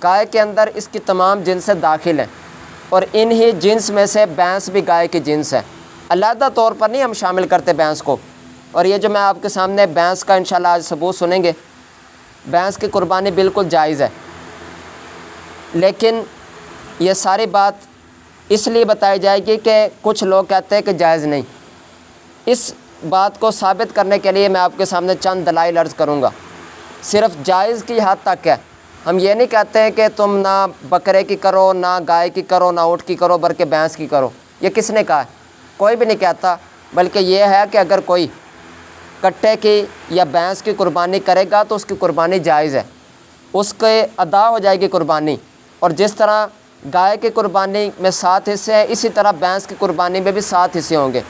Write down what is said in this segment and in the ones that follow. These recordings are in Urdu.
گائے کے اندر اس کی تمام جنسیں داخل ہیں، اور انہی جنس میں سے بھینس بھی گائے کی جنس ہے، علیحدہ طور پر نہیں ہم شامل کرتے بھینس کو۔ اور یہ جو میں آپ کے سامنے بھینس کا انشاءاللہ آج ثبوت سنیں گے، بھینس کی قربانی بالکل جائز ہے، لیکن یہ ساری بات اس لیے بتائی جائے گی کہ کچھ لوگ کہتے ہیں کہ جائز نہیں۔ اس بات کو ثابت کرنے کے لیے میں آپ کے سامنے چند دلائل عرض کروں گا۔ صرف جائز کی حد تک ہے، ہم یہ نہیں کہتے ہیں کہ تم نہ بکرے کی کرو، نہ گائے کی کرو، نہ اونٹ کی کرو، بلکہ بھینس کی کرو۔ یہ کس نے کہا ہے؟ کوئی بھی نہیں کہتا، بلکہ یہ ہے کہ اگر کوئی کٹے کی یا بھینس کی قربانی کرے گا تو اس کی قربانی جائز ہے، اس کے ادا ہو جائے گی قربانی۔ اور جس طرح گائے کی قربانی میں 7 حصے ہیں، اسی طرح بھینس کی قربانی میں بھی 7 حصے ہوں گے۔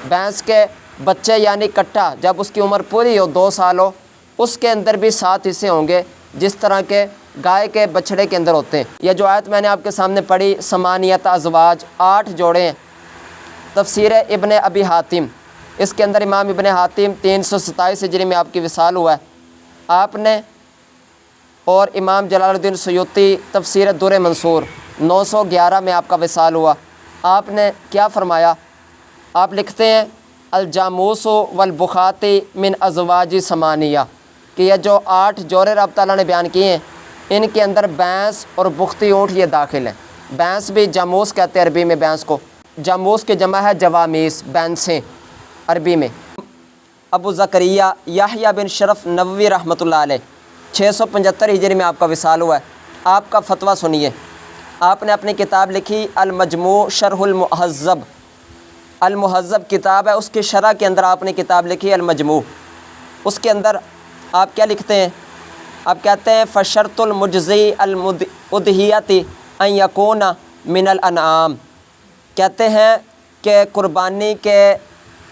بھینس کے بچے یعنی کٹا جب اس کی عمر پوری ہو 2 سال ہو، اس کے اندر بھی 7 حصے ہوں گے، جس طرح کے گائے کے بچڑے کے اندر ہوتے ہیں۔ یہ جو آیت میں نے آپ کے سامنے پڑھی، ثمانیۃ ازواج، 8 جوڑے ہیں، تفسیر ابن ابی حاتم، اس کے اندر امام ابن حاتم 327 ہجری میں آپ کی وصال ہوا ہے، آپ نے، اور امام جلال الدین سیوطی تفسیر در منصور 911 میں آپ کا وصال ہوا۔ آپ نے کیا فرمایا؟ آپ لکھتے ہیں الجاموس والبخات من ازواج ثمانیہ، کہ یہ جو 8 جوڑے رب تعالیٰ نے بیان کیے ہیں، ان کے اندر بھینس اور بختی اونٹ یہ داخل ہیں۔ بھینس بھی جاموس کہتے ہیں عربی میں، بھینس کو جاموس کی جمع ہے جوامیس، بھینسیں عربی میں۔ ابو زکریہ یحییٰ بن شرف نووی رحمۃ اللہ علیہ 675 ہجری میں آپ کا وصال ہوا ہے، آپ کا فتویٰ سنیے۔ آپ نے اپنی کتاب لکھی المجموع شرح المہذب، المہذب کتاب ہے، اس کی شرح کے اندر آپ نے کتاب لکھی المجموع۔ اس کے اندر آپ کیا لکھتے ہیں؟ آپ کہتے ہیں فشرط المجزی الادحیۃ ان یکون من الانعام، کہتے ہیں کہ قربانی کے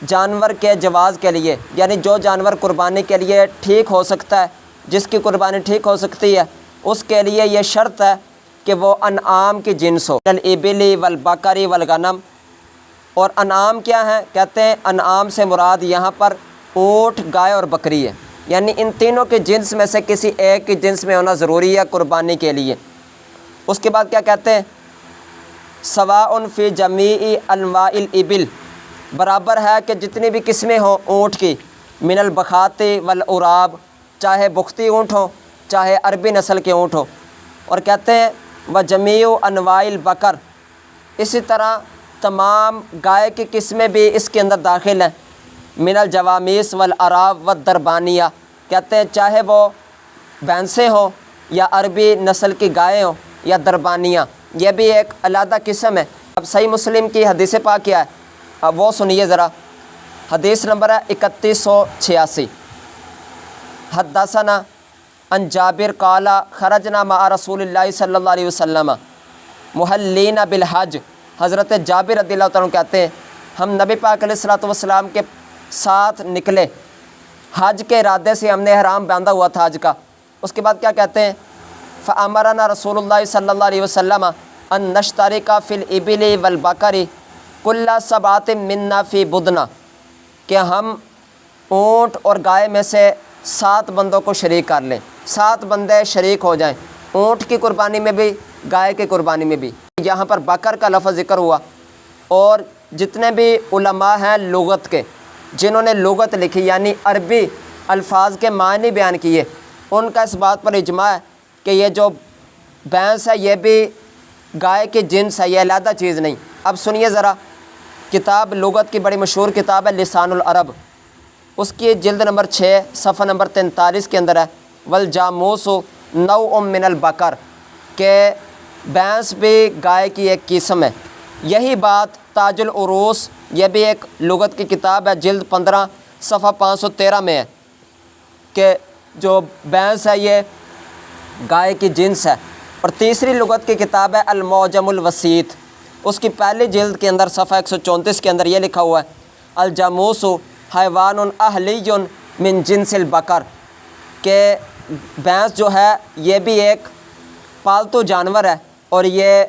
جانور کے جواز کے لیے، یعنی جو جانور قربانی کے لیے ٹھیک ہو سکتا ہے، جس کی قربانی ٹھیک ہو سکتی ہے، اس کے لیے یہ شرط ہے کہ وہ انعام کی جنس ہو، الابل والبقر والغنم۔ اور انعام کیا ہیں؟ کہتے ہیں انعام سے مراد یہاں پر اونٹ، گائے اور بکری ہے، یعنی ان تینوں کے جنس میں سے کسی ایک کی جنس میں ہونا ضروری ہے قربانی کے لیے۔ اس کے بعد کیا کہتے ہیں؟ سواء فی جمیع انواع الابل، برابر ہے کہ جتنی بھی قسمیں ہوں اونٹ کی، من البخات والعراب، چاہے بختی اونٹ ہو چاہے عربی نسل کے اونٹ ہو۔ اور کہتے ہیں وجمیع انواع البقر، اسی طرح تمام گائے کی قسمیں بھی اس کے اندر داخل ہیں، من الجوامیس والعراب والدربانیہ، کہتے ہیں چاہے وہ بھینسیں ہوں یا عربی نسل کی گائے ہوں یا دربانیہ، یہ بھی ایک علیحدہ قسم ہے۔ اب صحیح مسلم کی حدیث پاک کیا ہے؟ اب وہ سنیے ذرا، حدیث نمبر ہے 3186، حدثنا عن جابر قال خرجنا مع رسول اللہ صلی اللہ علیہ وسلم محلین بالحج، حضرت جابر رضی اللہ تعالیٰ عنہ کہتے ہیں ہم نبی پاک علیہ الصلوۃ والسلام کے ساتھ نکلے، حج کے ارادے سے ہم نے احرام باندھا ہوا تھا حج کا۔ اس کے بعد کیا کہتے ہیں؟ فامرنا رسول اللہ صلی اللہ علیہ وسلم ان نشترک فی الابل والبقر کل سبعۃ منا فی بدنہ، کہ ہم اونٹ اور گائے میں سے 7 بندوں کو شریک کر لیں، 7 بندے شریک ہو جائیں، اونٹ کی قربانی میں بھی گائے کی قربانی میں بھی۔ یہاں پر بکر کا لفظ ذکر ہوا، اور جتنے بھی علماء ہیں لغت کے، جنہوں نے لغت لکھی یعنی عربی الفاظ کے معنی بیان کیے، ان کا اس بات پر اجماع ہے کہ یہ جو بھینس ہے یہ بھی گائے کی جنس ہے، یہ علیحدہ چیز نہیں۔ اب سنیے ذرا، کتاب لغت کی بڑی مشہور کتاب ہے لسان العرب، اس کی جلد نمبر 6 صفحہ نمبر 43 کے اندر ہے والجاموس نوع من البقر، کہ بھینس بھی گائے کی ایک قسم ہے۔ یہی بات تاج العروس، یہ بھی ایک لغت کی کتاب ہے، جلد 15 صفحہ 513 میں ہے کہ جو بھینس ہے یہ گائے کی جنس ہے۔ اور تیسری لغت کی کتاب ہے المعجم الوسیط، اس کی پہلی جلد کے اندر صفحہ 134 کے اندر یہ لکھا ہوا ہے الجاموس حیوان اہلی من جنس البقر، کہ بھینس جو ہے یہ بھی ایک پالتو جانور ہے اور یہ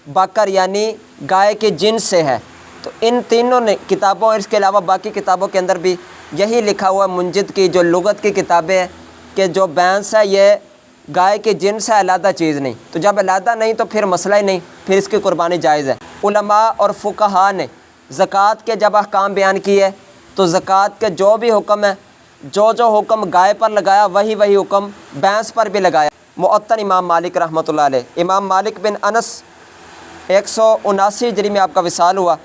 بکر یعنی گائے کے جنس سے ہے۔ تو ان تینوں نے کتابوں، اس کے علاوہ باقی کتابوں کے اندر بھی یہی لکھا ہوا ہے، منجد کی جو لغت کی کتابیں ہیں، کہ جو بھینس ہے یہ گائے کے جنس ہے، علیحدہ چیز نہیں، تو جب علیحدہ نہیں تو پھر مسئلہ ہی نہیں، پھر اس کی قربانی جائز ہے۔ علماء اور فقہا نے زکوٰۃ کے جب احکام بیان کیے تو زکوٰۃ کے جو بھی حکم ہے، جو جو حکم گائے پر لگایا وہی حکم بھینس پر بھی لگایا۔ معطل امام مالک رحمۃ اللہ علیہ، امام مالک بن انس 179 ہجری میں آپ کا وصال ہوا،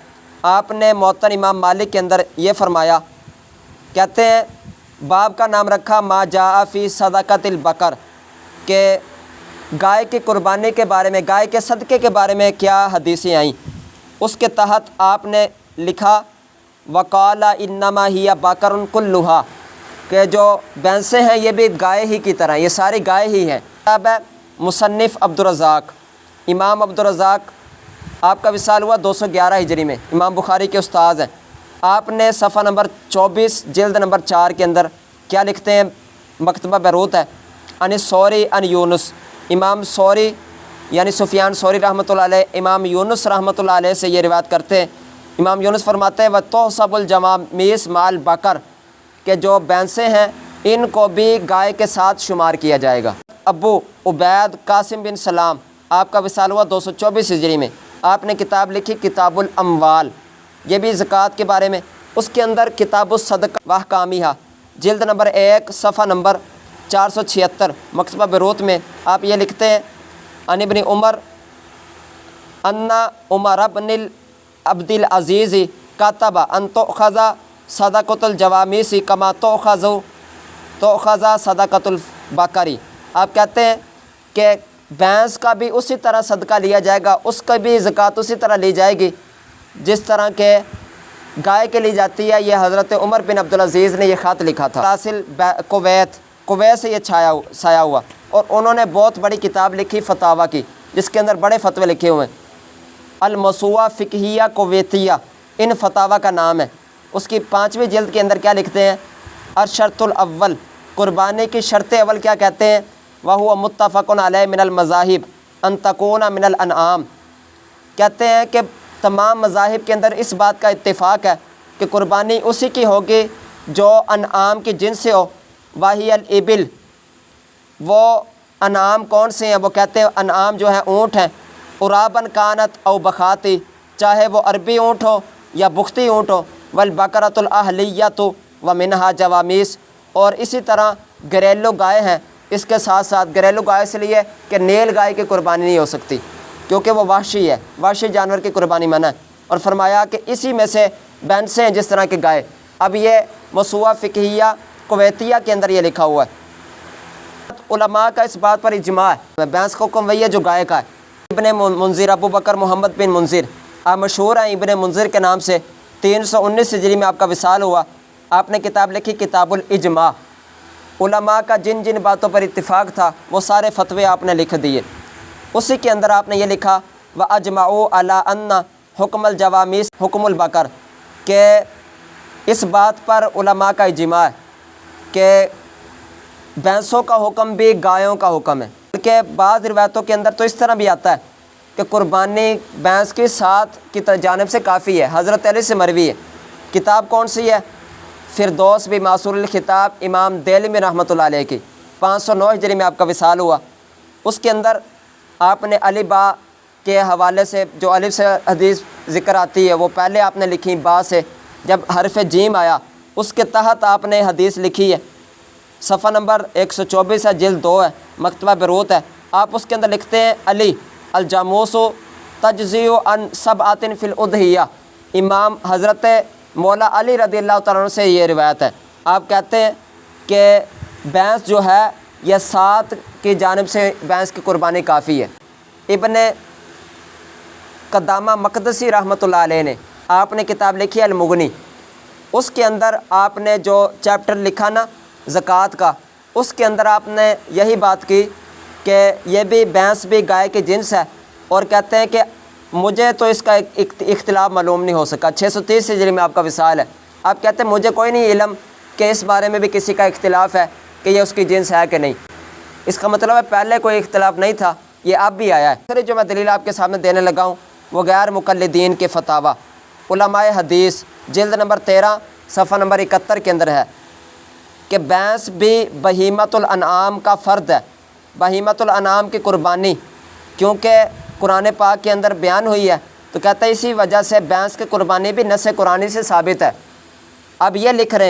آپ نے معطل امام مالک کے اندر یہ فرمایا، کہتے ہیں باب کا نام رکھا ما جاء فی صدقۃ البقر، کہ گائے کی قربانی کے بارے میں، گائے کے صدقے کے بارے میں کیا حدیثیں آئیں۔ اس کے تحت آپ نے لکھا وقال انما ہی بقر کلھا، کہ جو بھینسیں ہیں یہ بھی گائے ہی کی طرح، یہ ساری گائے ہی ہیں۔ کتاب ہے مصنف عبدالرزاق، امام عبدالرزاق آپ کا وصال ہوا 211 ہجری میں، امام بخاری کے استاذ ہیں۔ آپ نے صفحہ نمبر 24 جلد نمبر 4 کے اندر کیا لکھتے ہیں، مکتبہ بیروت ہے، ان ثوری ان یونس، امام ثوری یعنی سفیان ثوری رحمۃ اللہ علیہ امام یونس رحمۃ اللہ علیہ سے یہ روایت کرتے ہیں۔ امام یونس فرماتے ہیں وَتُحْسَبُ الْجَوَامِيسُ مَعَ الْبَقَرِ، کہ جو بھینسیں ہیں ان کو بھی گائے کے ساتھ شمار کیا جائے گا۔ ابو عبید قاسم بن سلام آپ کا وصال ہوا 224 ہجری میں، آپ نے کتاب لکھی کتاب الاموال، یہ بھی زکوٰۃ کے بارے میں۔ اس کے اندر کتاب الصدقہ واحکامہا جلد نمبر 1 صفحہ نمبر 476 مکتبہ بیروت میں آپ یہ لکھتے ہیں عن ابن عمر ان عمر بن عبد العزیز کتب ان تؤخذ صدقۃ الجوامیس کما تؤخذ صدقۃ البقری، آپ کہتے ہیں کہ بھینس کا بھی اسی طرح صدقہ لیا جائے گا، اس کا بھی زکوٰۃ اسی طرح لی جائے گی جس طرح کہ گائے کے لی جاتی ہے۔ یہ حضرت عمر بن عبدالعزیز نے یہ خط لکھا تھا، حاصل کویت سے یہ چھایا ہوا، اور انہوں نے بہت بڑی کتاب لکھی فتاویٰ کی جس کے اندر بڑے فتوے لکھے ہوئے ہیں، الموسوعہ فقہیہ کویتیہ ان فتاویٰ کا نام ہے۔ اس کی 5ویں جلد کے اندر کیا لکھتے ہیں، الشرط الاول، قربانی کی شرط اول کیا کہتے ہیں، وَهُوَ مُتَّفَقٌ عَلَيْهِ مِنَ الْمَذَاهِبِ أَن تَكُونَ مِنَ الْأَنْعَامِ، کہتے ہیں کہ تمام مذاہب کے اندر اس بات کا اتفاق ہے کہ قربانی اسی کی ہوگی جو انعام کی جنس سے ہو۔ وَهِيَ الْإِبِلُ، وہ انعام کون سے ہیں، وہ کہتے ہیں انعام جو ہیں اونٹ ہیں، عرابًا کانت او بخاتی، چاہے وہ عربی اونٹ ہو یا بختی اونٹ ہو، والبقرۃ الاہلیۃ ومنہا جوامیس، اور اسی طرح گھریلو گائے ہیں، اس کے ساتھ ساتھ گھریلو گائے اس لیے کہ نیل گائے کی قربانی نہیں ہو سکتی کیونکہ وہ وحشی ہے، وحشی جانور کی قربانی منع ہے، اور فرمایا کہ اسی میں سے بھینسیں ہیں جس طرح کے گائے۔ اب یہ موسوعہ فقہیہ کویتیہ کے اندر یہ لکھا ہوا ہے۔ علماء کا اس بات پر اجماع ہے، بھینس کا حکم وہی ہے جو گائے کا ہے۔ ابن منذر ابو بکر محمد بن منذر آپ مشہور ہیں ابن منذر کے نام سے، 319 ہجری میں آپ کا وصال ہوا، آپ نے کتاب لکھی کتاب الاجماع، علماء کا جن جن باتوں پر اتفاق تھا وہ سارے فتوے آپ نے لکھ دیے۔ اسی کے اندر آپ نے یہ لکھا وَأَجْمَعُوا عَلَىٰ أَنَّ حُکْمَ الْجَوَامِيسِ حُکْمُ الْبَقَرِ، کہ اس بات پر علماء کا اجماع ہے کہ بھینسوں کا حکم بھی گایوں کا حکم ہے، بلکہ بعض روایتوں کے اندر تو اس طرح بھی آتا ہے کہ قربانی بھینس کی 7 کی جانب سے کافی ہے، حضرت علی سے مروی ہے۔ کتاب کون سی ہے، فردوس بھی معصور الخطاب امام دہلوی رحمۃ اللہ علیہ کی، 509 ہجری میں آپ کا وصال ہوا۔ اس کے اندر آپ نے علی با کے حوالے سے جو الف سے حدیث ذکر آتی ہے وہ پہلے آپ نے لکھی با سے، جب حرف جیم آیا اس کے تحت آپ نے حدیث لکھی ہے، صفحہ نمبر 124 ہے، جلد 2 ہے، مکتبہ بیروت ہے۔ آپ اس کے اندر لکھتے ہیں علی الجاموس تجزی عن سبعۃ فی الاضحیہ، امام حضرت مولا علی رضی اللہ تعالیٰ عنہ سے یہ روایت ہے، آپ کہتے ہیں کہ بھینس جو ہے یہ 7 کی جانب سے بھینس کی قربانی کافی ہے۔ ابن قدامہ مقدسی رحمۃ اللہ علیہ نے آپ نے کتاب لکھی المغنی، اس کے اندر آپ نے جو چیپٹر لکھا نا زکوٰۃ کا، اس کے اندر آپ نے یہی بات کی کہ یہ بھی بھینس بھی گائے کی جنس ہے، اور کہتے ہیں کہ مجھے تو اس کا اختلاف معلوم نہیں ہو سکا، 630 ہجری میں آپ کا وصال ہے۔ آپ کہتے ہیں مجھے کوئی نہیں علم کہ اس بارے میں بھی کسی کا اختلاف ہے کہ یہ اس کی جنس ہے کہ نہیں، اس کا مطلب ہے پہلے کوئی اختلاف نہیں تھا، یہ اب بھی آیا ہے۔ پھر جو میں دلیل آپ کے سامنے دینے لگا ہوں وہ غیر مقلدین کے فتاویٰ علماء حدیث جلد نمبر 13 صفحہ نمبر 71 کے اندر ہے کہ بھینس بھی بہیمۃ الانعام کا فرد ہے، بہیمۃ الانعام کی قربانی کیونکہ قرآن پاک کے اندر بیان ہوئی ہے، تو کہتا ہے اسی وجہ سے بھینس کی قربانی بھی نص قرآنی سے ثابت ہے۔ اب یہ لکھ رہے ہیں